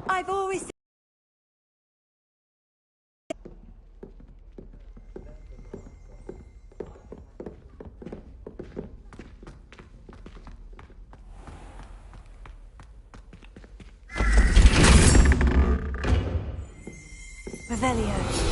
I've always... Revelio.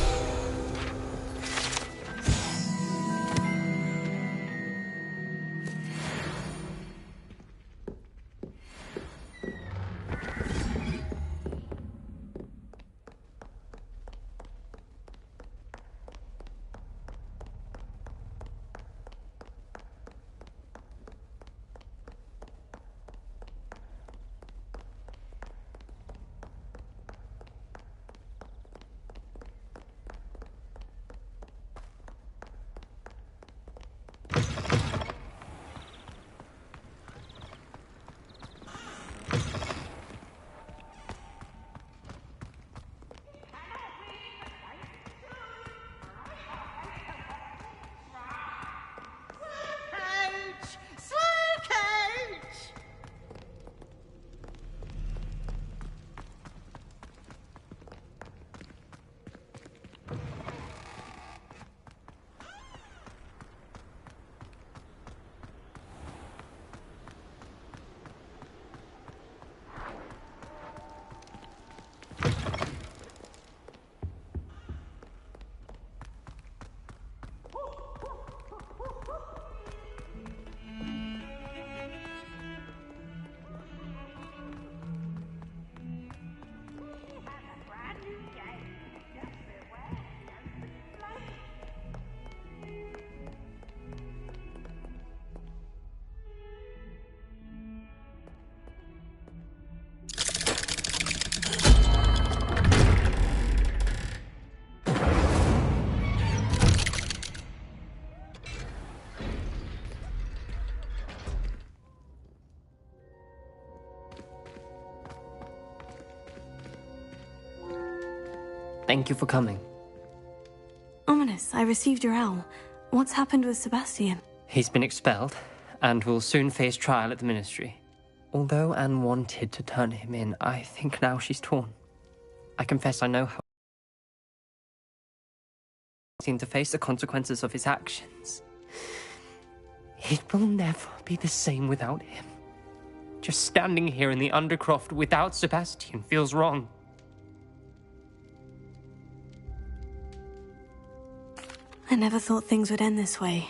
Thank you for coming. Ominous, I received your owl. What's happened with Sebastian? He's been expelled, and will soon face trial at the Ministry. Although Anne wanted to turn him in, I think now she's torn. I confess I know how he seemed to face the consequences of his actions. It will never be the same without him. Just standing here in the Undercroft without Sebastian feels wrong. I never thought things would end this way.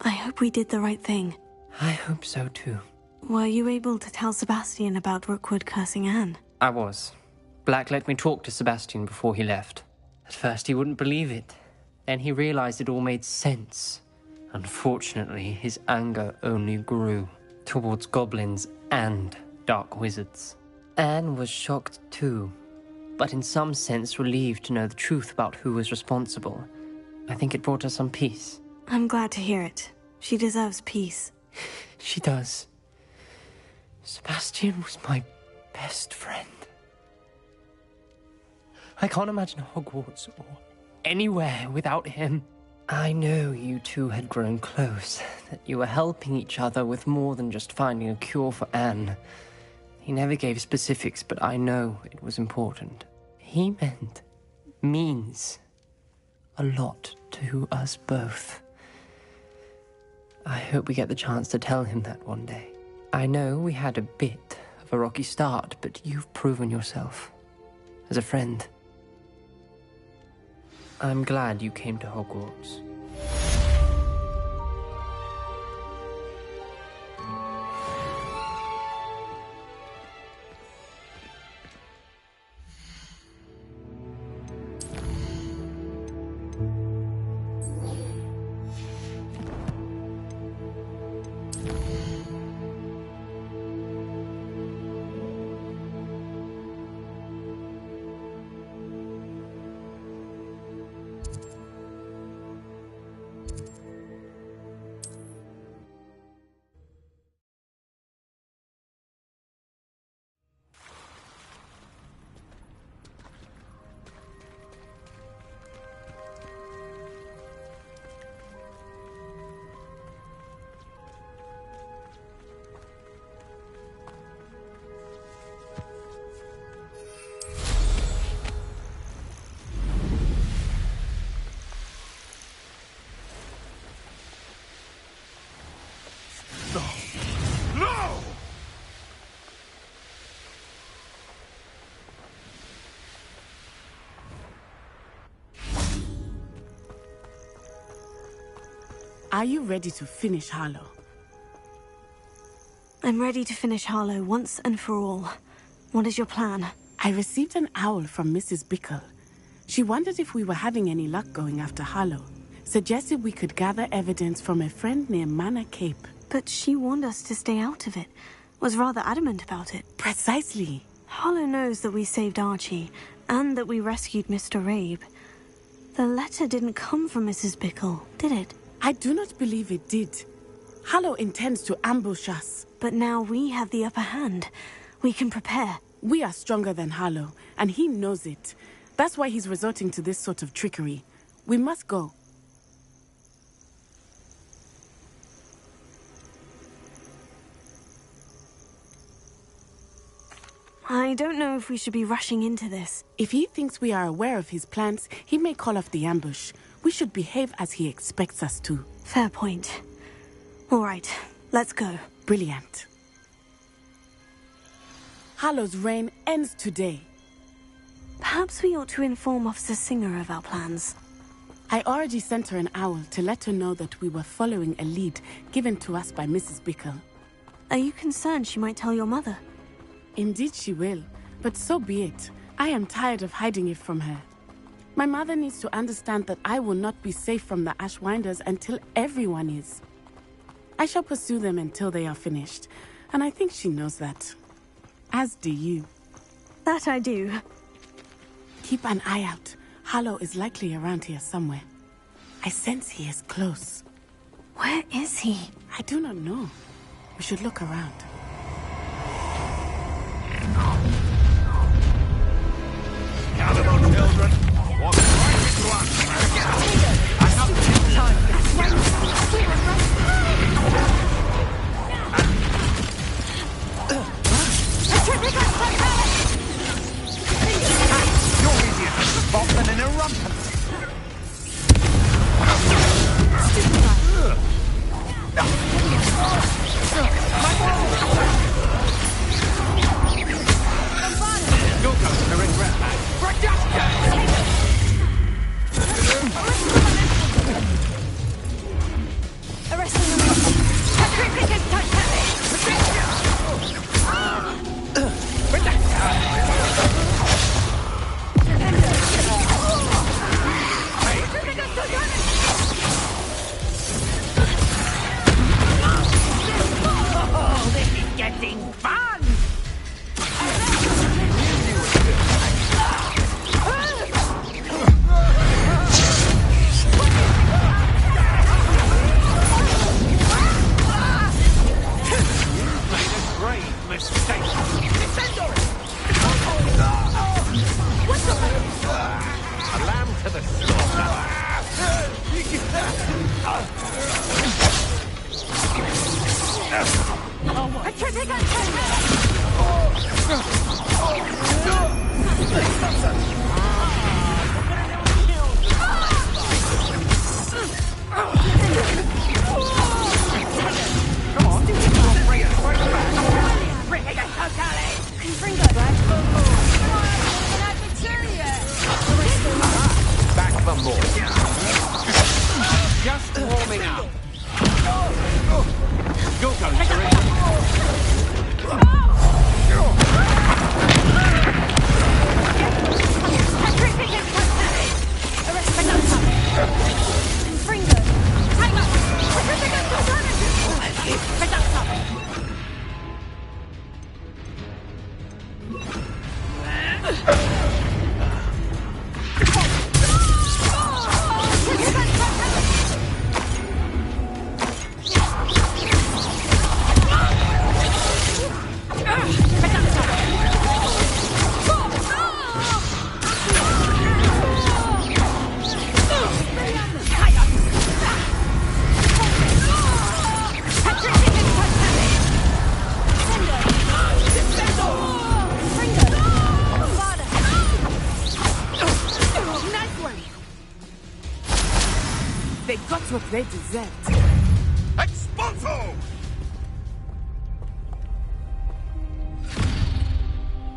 I hope we did the right thing. I hope so too. Were you able to tell Sebastian about Rookwood cursing Anne? I was. Black let me talk to Sebastian before he left. At first he wouldn't believe it. Then he realized it all made sense. Unfortunately, his anger only grew towards goblins and dark wizards. Anne was shocked too, but in some sense relieved to know the truth about who was responsible. I think it brought her some peace. I'm glad to hear it. She deserves peace. She does. Sebastian was my best friend. I can't imagine Hogwarts or anywhere without him. I know you two had grown close, that you were helping each other with more than just finding a cure for Anne. He never gave specifics, but I know it was important. He means a lot to us both. I hope we get the chance to tell him that one day. I know we had a bit of a rocky start, but you've proven yourself as a friend. I'm glad you came to Hogwarts. No! Are you ready to finish Harlow? I'm ready to finish Harlow once and for all. What is your plan? I received an owl from Mrs. Bickle. She wondered if we were having any luck going after Harlow. Suggested we could gather evidence from a friend near Manor Cape. But she warned us to stay out of it. Was rather adamant about it. Precisely. Harlow knows that we saved Archie, and that we rescued Mr. Rabe. The letter didn't come from Mrs. Bickle, did it? I do not believe it did. Harlow intends to ambush us. But now we have the upper hand. We can prepare. We are stronger than Harlow, and he knows it. That's why he's resorting to this sort of trickery. We must go. I don't know if we should be rushing into this. If he thinks we are aware of his plans, he may call off the ambush. We should behave as he expects us to. Fair point. All right, let's go. Brilliant. Harlow's reign ends today. Perhaps we ought to inform Officer Singer of our plans. I already sent her an owl to let her know that we were following a lead given to us by Mrs. Bickle. Are you concerned she might tell your mother? Indeed she will, but so be it. I am tired of hiding it from her. My mother needs to understand that I will not be safe from the Ashwinders until everyone is. I shall pursue them until they are finished, and I think she knows that. As do you. That I do. Keep an eye out. Harlow is likely around here somewhere. I sense he is close. Where is he? I do not know. We should look around. Gather on, children. What's right to us? I have time. You're easier to spot than in a rumpus. You're going to regret that. Oh, this is getting fun! Back for more. Just warming up. You're going to regret. They got what they deserved. Expulso!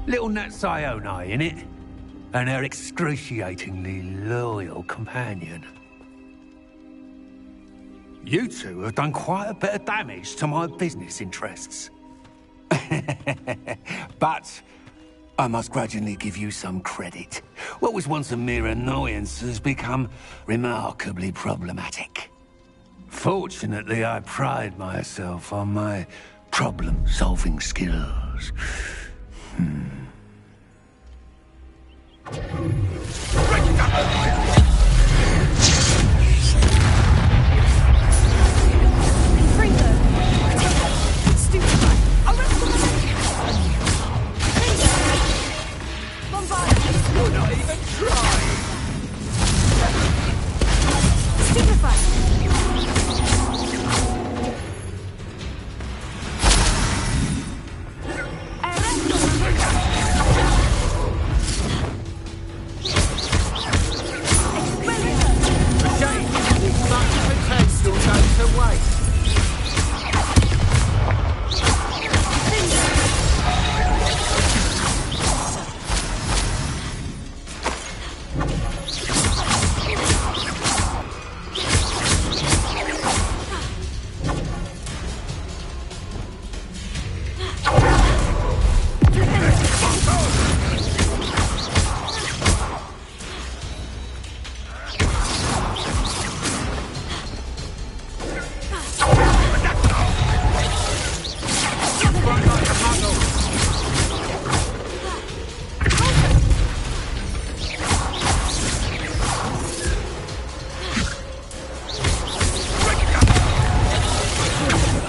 Little Nat Sioni, innit? And her excruciatingly loyal companion. You two have done quite a bit of damage to my business interests. But I must grudgingly give you some credit. What was once a mere annoyance has become remarkably problematic. Fortunately, I pride myself on my problem-solving skills.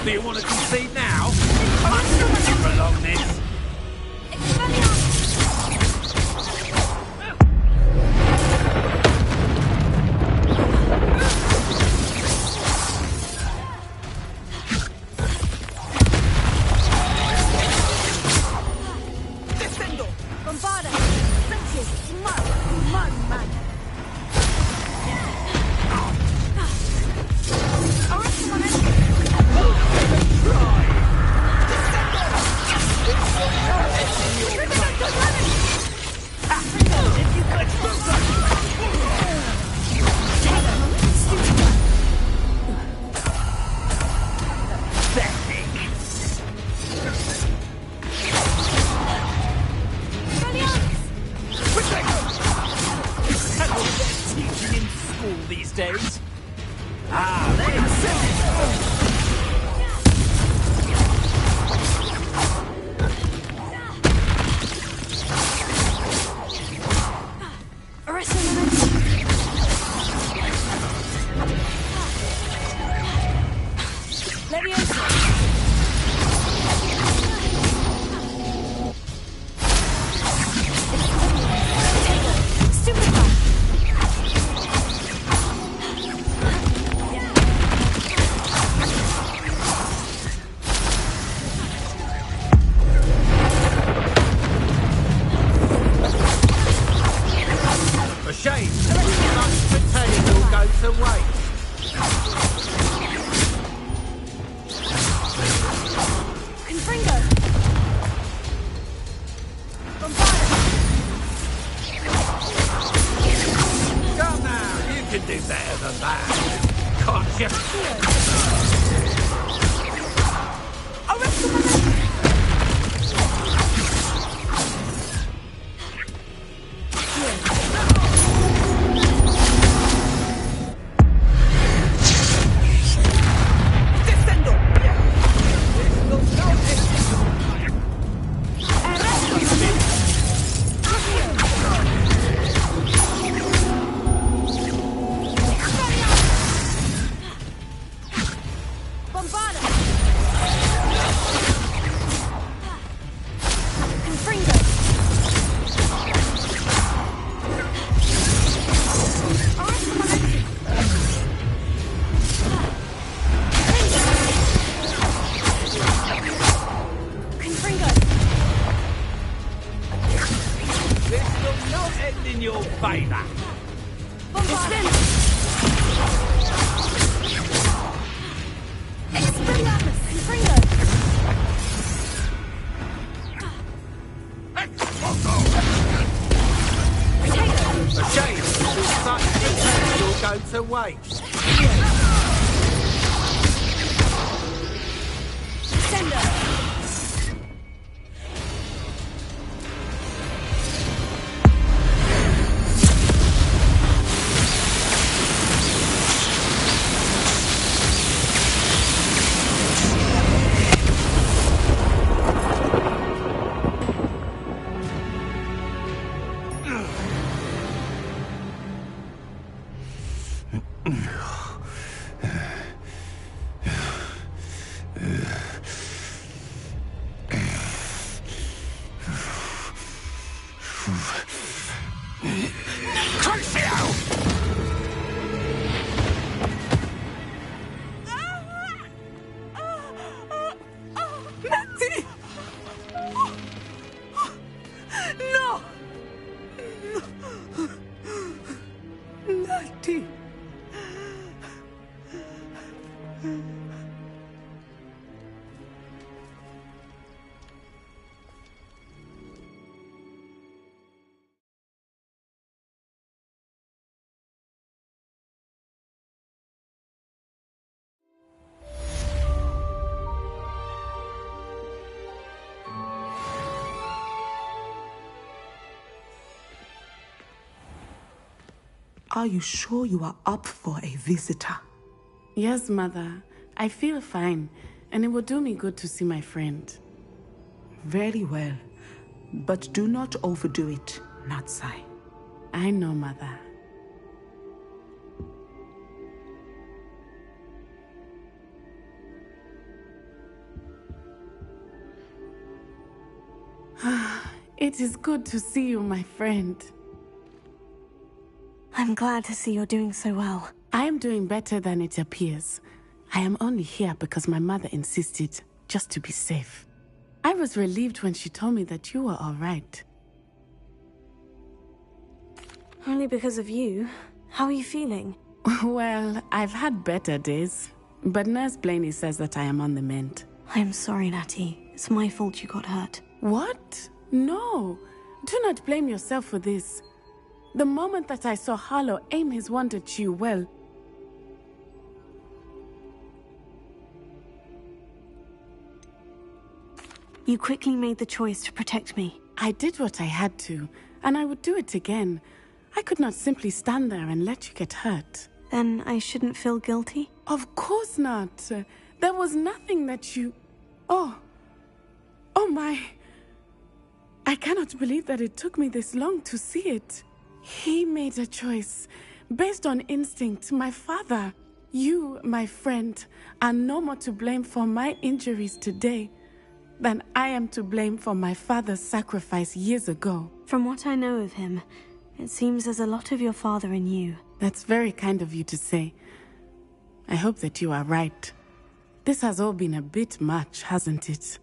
Do you want to concede now? I'm prolong this. Descendo! Bombarda! Sanchez! Man! Arrest him on enemy! way! Are you sure you are up for a visitor? Yes, Mother. I feel fine, and it will do me good to see my friend. Very well. But do not overdo it, Natsai. I know, Mother. It is good to see you, my friend. I'm glad to see you're doing so well. I am doing better than it appears. I am only here because my mother insisted, just to be safe. I was relieved when she told me that you were all right. Only because of you. How are you feeling? Well, I've had better days, but Nurse Blaney says that I am on the mend. I'm sorry, Natty. It's my fault you got hurt. What? No. Do not blame yourself for this. The moment that I saw Harlow aim his wand at you, well... You quickly made the choice to protect me. I did what I had to, and I would do it again. I could not simply stand there and let you get hurt. Then I shouldn't feel guilty? Of course not. There was nothing that you... Oh my... I cannot believe that it took me this long to see it. He made a choice based on instinct. My father, you, my friend, are no more to blame for my injuries today than I am to blame for my father's sacrifice years ago. From what I know of him, it seems there's a lot of your father in you. That's very kind of you to say. I hope that you are right. This has all been a bit much, hasn't it?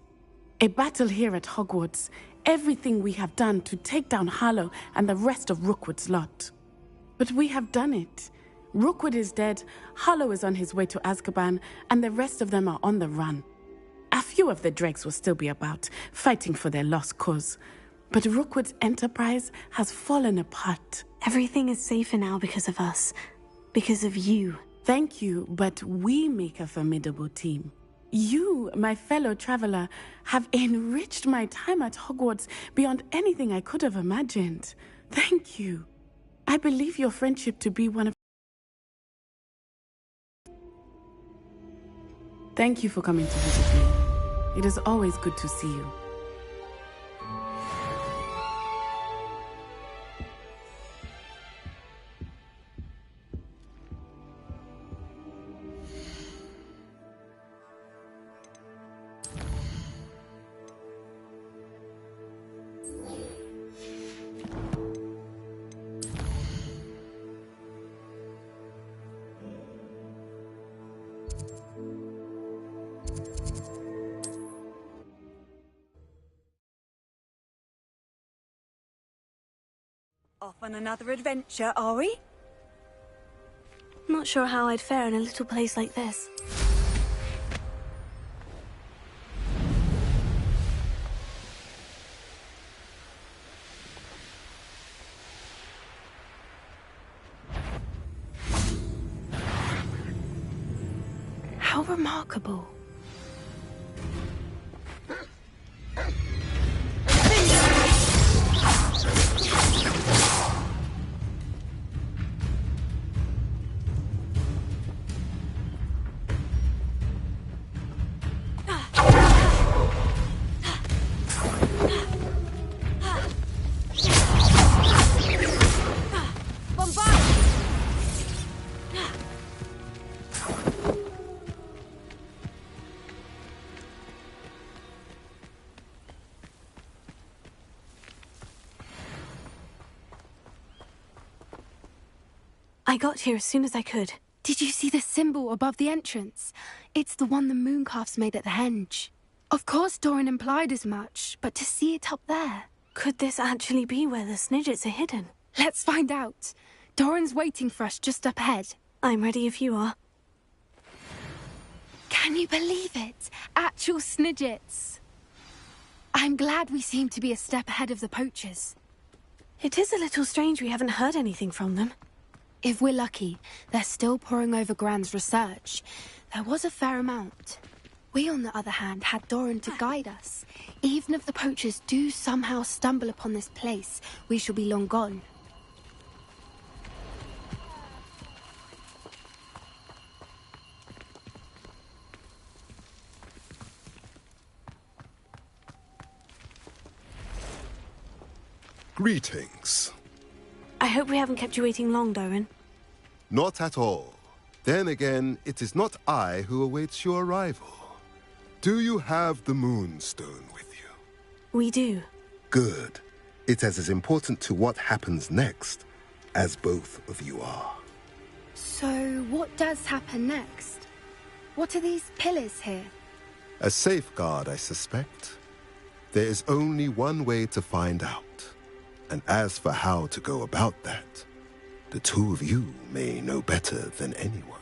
A battle here at Hogwarts. Everything we have done to take down Harlow and the rest of Rookwood's lot. But we have done it. Rookwood is dead, Harlow is on his way to Azkaban, and the rest of them are on the run. A few of the dregs will still be about, fighting for their lost cause. But Rookwood's enterprise has fallen apart. Everything is safer now because of us. Because of you. Thank you, but we make a formidable team. You, my fellow traveler, have enriched my time at Hogwarts beyond anything I could have imagined. Thank you. I believe your friendship to be one of... Thank you for coming to visit me. It is always good to see you. Off on another adventure, are we? Not sure how I'd fare in a little place like this. How remarkable. I got here as soon as I could. Did you see the symbol above the entrance? It's the one the mooncalfs made at the henge. Of course Doran implied as much, but to see it up there... Could this actually be where the Snidgets are hidden? Let's find out. Doran's waiting for us just up ahead. I'm ready if you are. Can you believe it? Actual Snidgets. I'm glad we seem to be a step ahead of the poachers. It is a little strange we haven't heard anything from them. If we're lucky, they're still poring over Gran's research. There was a fair amount. We, on the other hand, had Doran to guide us. Even if the poachers do somehow stumble upon this place, we shall be long gone. Greetings. I hope we haven't kept you waiting long, Doran. Not at all. Then again, it is not I who awaits your arrival. Do you have the Moonstone with you? We do. Good. It is as important to what happens next as both of you are. So, what does happen next? What are these pillars here? A safeguard, I suspect. There is only one way to find out. And as for how to go about that, the two of you may know better than anyone.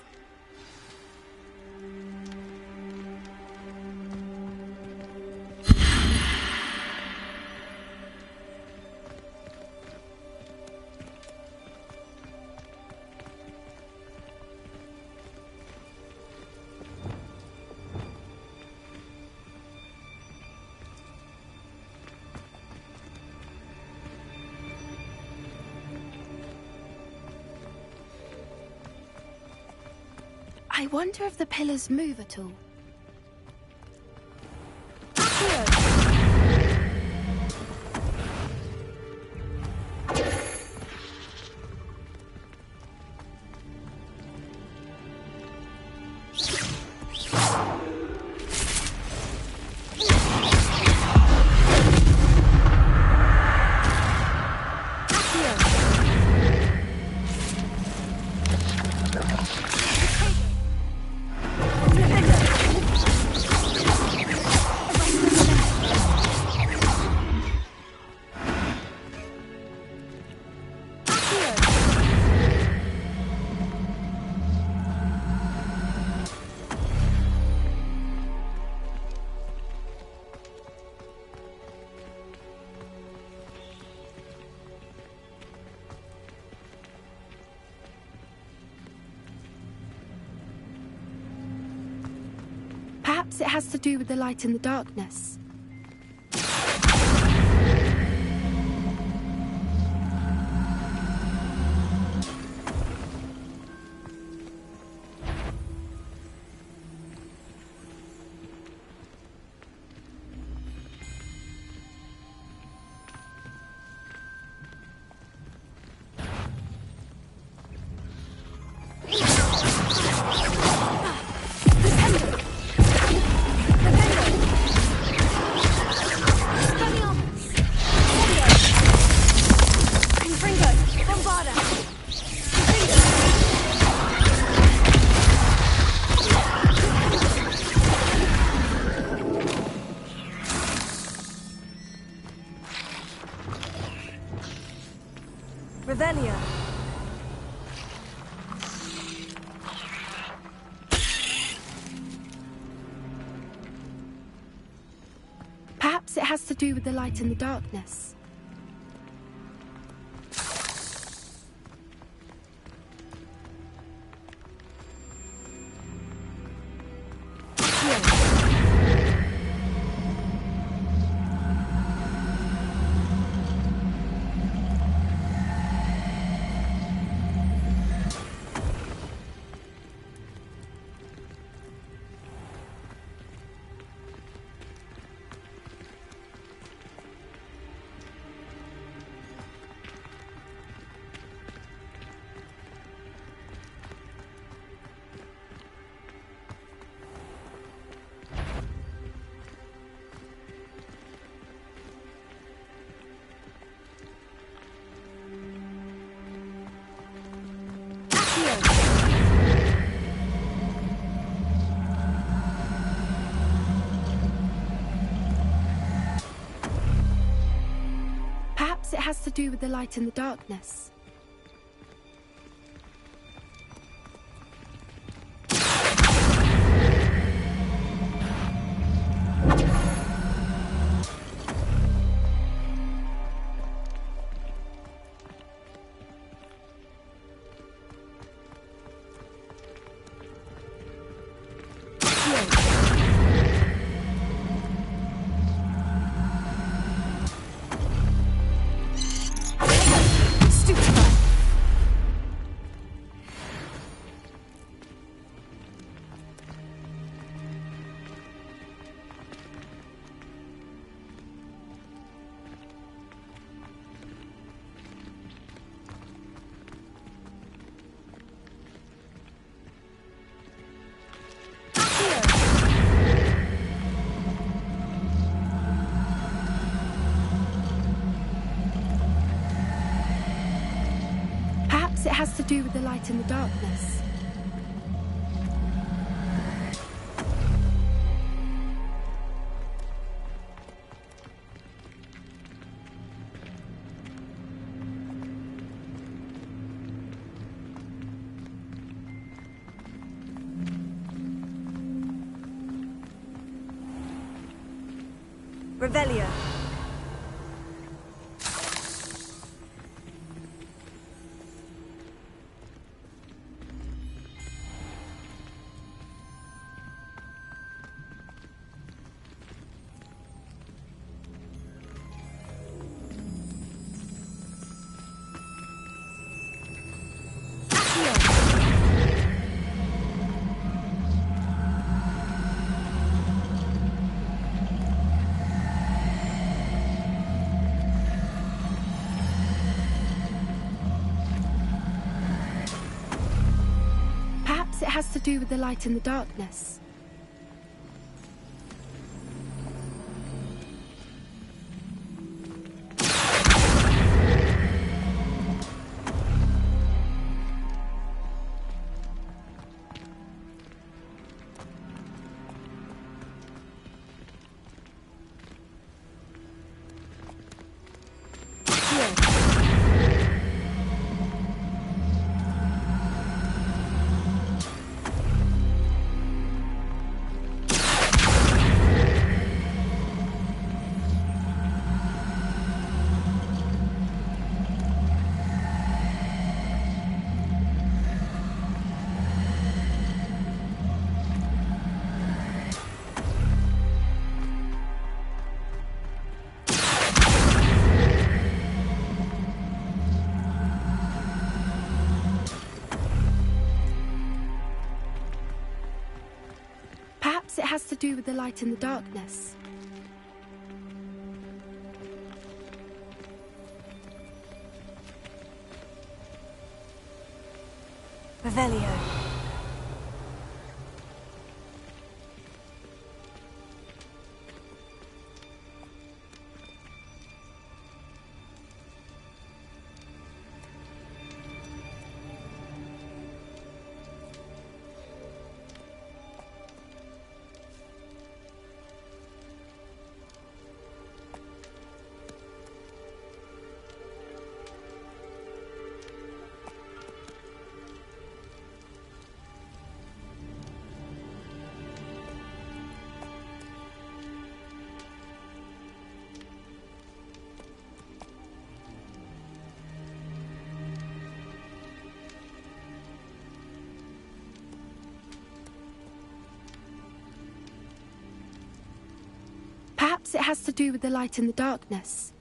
I wonder if the pillars move at all. Perhaps it has to do with the light and the darkness. Revelio. Perhaps it has to do with the light and the darkness. it has to do with the light and the darkness. Perhaps it has to do with the light and the darkness. Revelio. Perhaps it has to do with the light and the darkness. Perhaps it has to do with the light and the darkness. Revelio. Perhaps it has to do with the light and the darkness.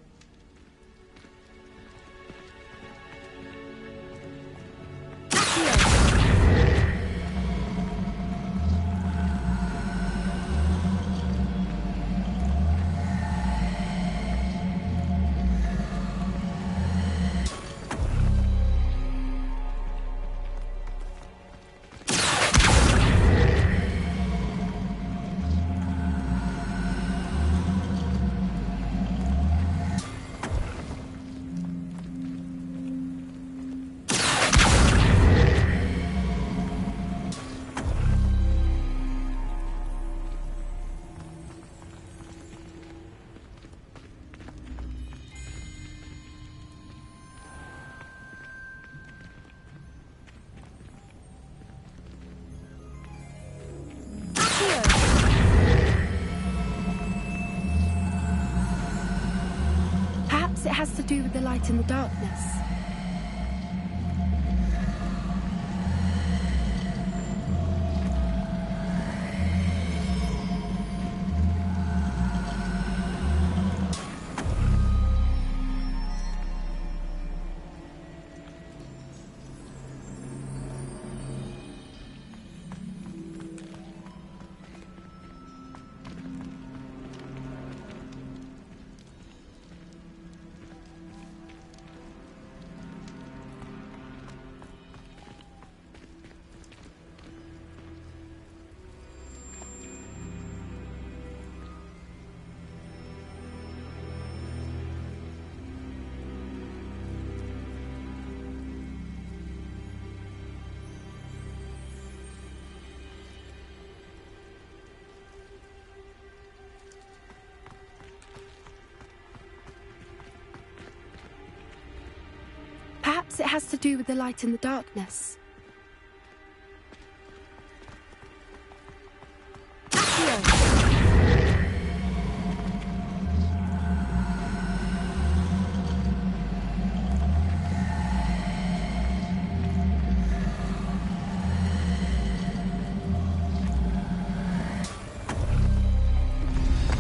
Perhaps it has to do with the light and the darkness. Perhaps it has to do with the light and the darkness.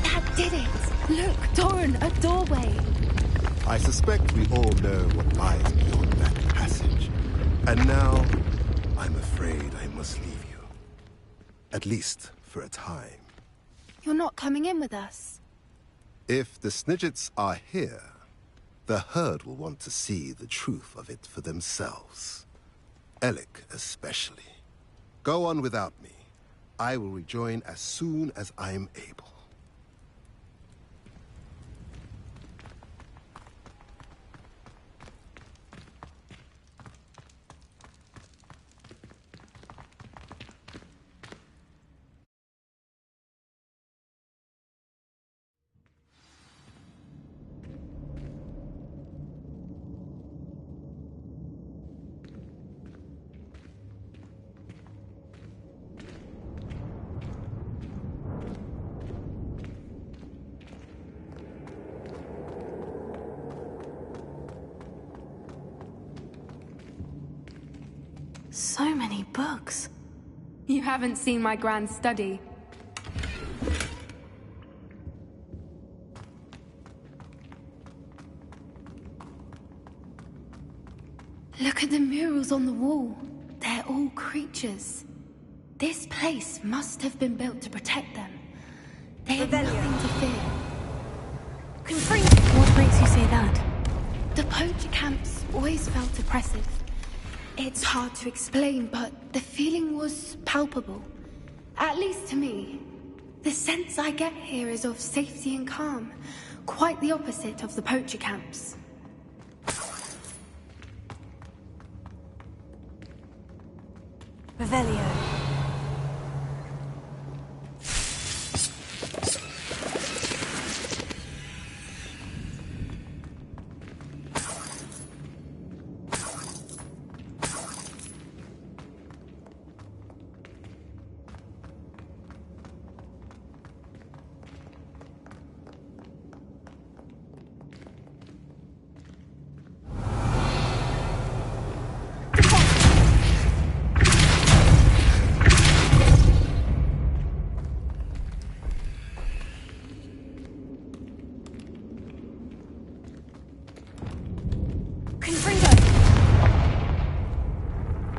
That did it! Look, Doran, a doorway! I suspect we all know what lies beyond that passage. And now, I'm afraid I must leave you. At least for a time. You're not coming in with us. If the Snidgets are here, the herd will want to see the truth of it for themselves. Alec especially. Go on without me. I will rejoin as soon as I'm able. So many books. You haven't seen my grand study. Look at the murals on the wall. They're all creatures. This place must have been built to protect them. They have nothing to fear. What makes you say that? The poacher camps always felt oppressive. It's hard to explain, but the feeling was palpable. At least to me. The sense I get here is of safety and calm. Quite the opposite of the poacher camps. Revelio.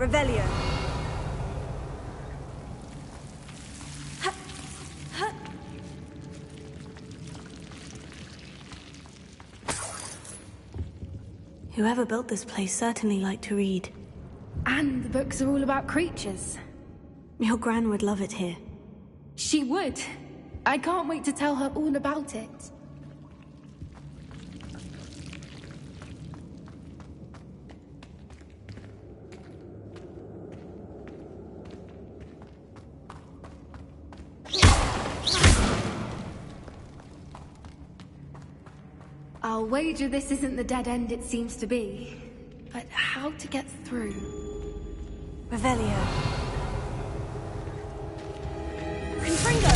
Revelio. Whoever built this place certainly liked to read. And the books are all about creatures. Your Gran would love it here. She would. I can't wait to tell her all about it. I'll wager this isn't the dead end it seems to be. But how to get through? Revelio. Confringo!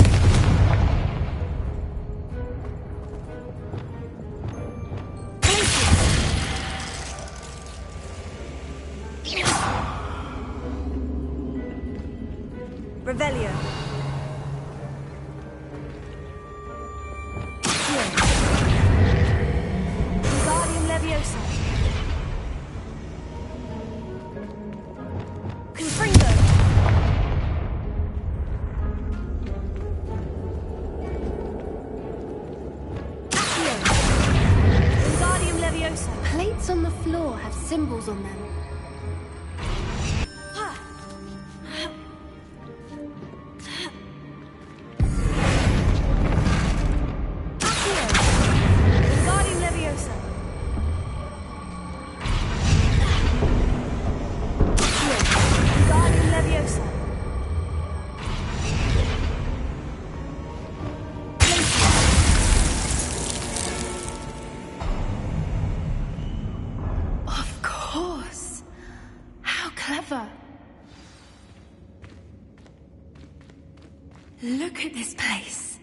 Revelio. Wingardium Leviosa. Confringo. Accio. Wingardium Leviosa. Plates on the floor have symbols on them. Wingardium Leviosa. Wingardium Leviosa. Of course. How clever. Look at this place.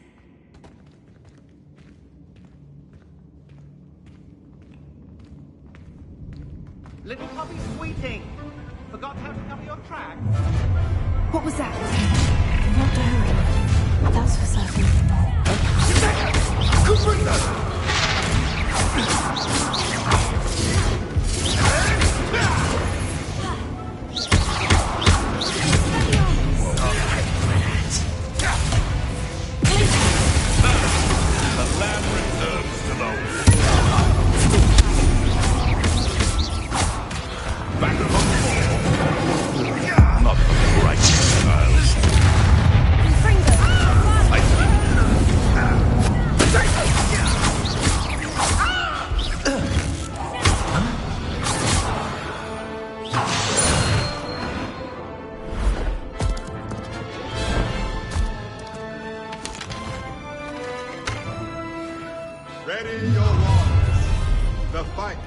Little puppy sweeting. Forgot how to cover your track? What was that? Not Doran. That's for certain. The lamb returns to the back of the not the right child. Confringo. Ready your wands. The fight.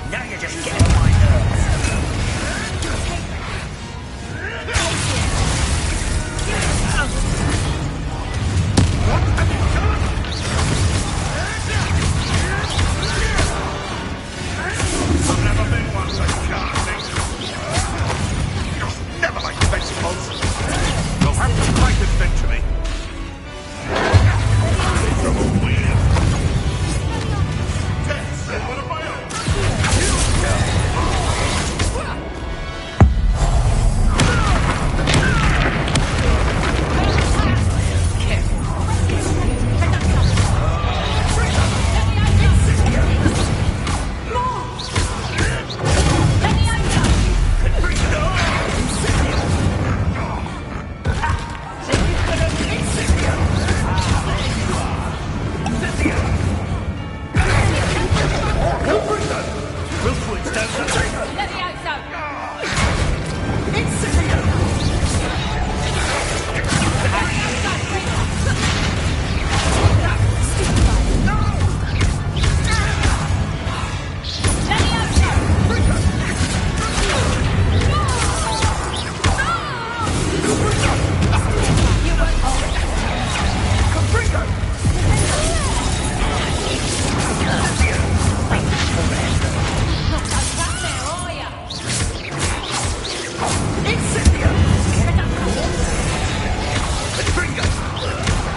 Now you're just getting on my nerves. I've never been one for charming. Never like vegetables. You'll have to fight eventually. From a weird. Yes, and one of my own.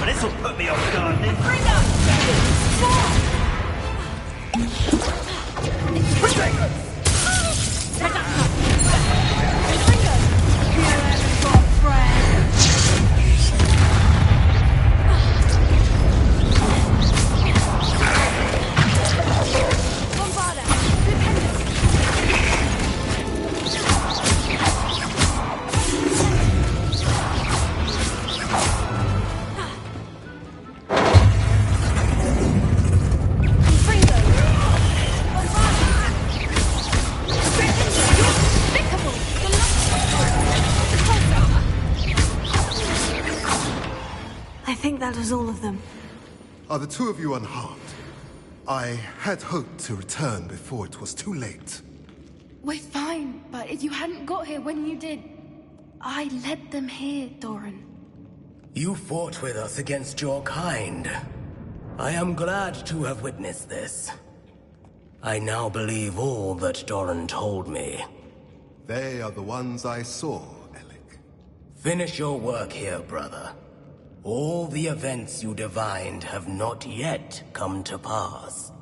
This'll put me off guard. I think that was all of them. Are the two of you unharmed? I had hoped to return before it was too late. We're fine, but if you hadn't got here when you did, I led them here, Doran. You fought with us against your kind. I am glad to have witnessed this. I now believe all that Doran told me. They are the ones I saw, Alec. Finish your work here, brother. All the events you divined have not yet come to pass.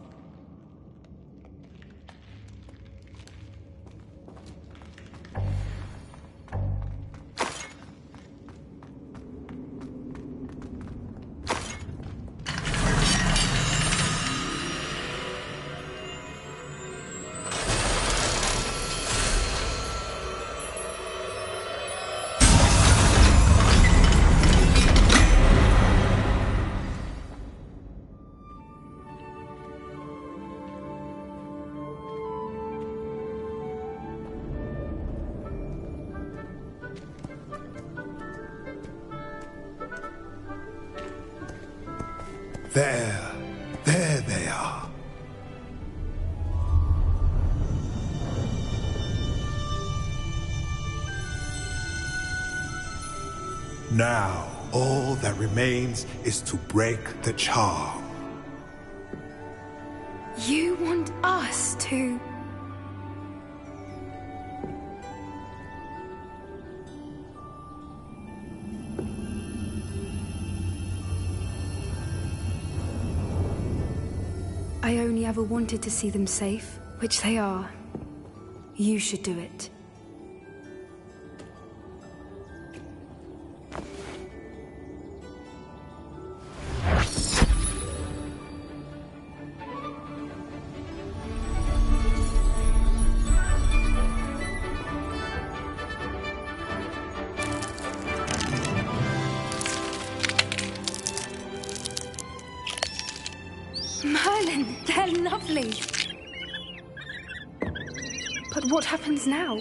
There they are. Now, all that remains is to break the charm. You want us to... I only ever wanted to see them safe, which they are. You should do it. Merlin, they're lovely. But what happens now?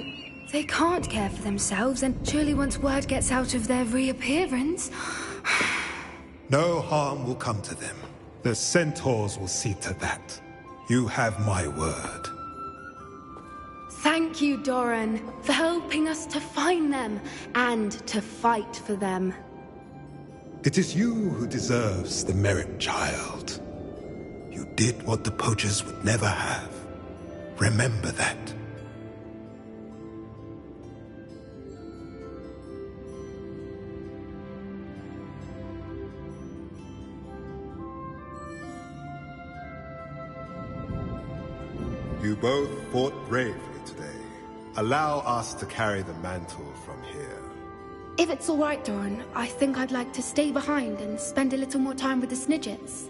They can't care for themselves, and surely once word gets out of their reappearance... No harm will come to them. The centaurs will see to that. You have my word. Thank you, Doran, for helping us to find them and to fight for them. It is you who deserves the merit, child. You did what the poachers would never have. Remember that. You both fought bravely today. Allow us to carry the mantle from here. If it's all right, Doran, I think I'd like to stay behind and spend a little more time with the Snidgets.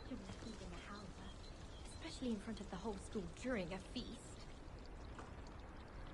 Shouldn't have eaten a howler, especially in front of the whole school during a feast.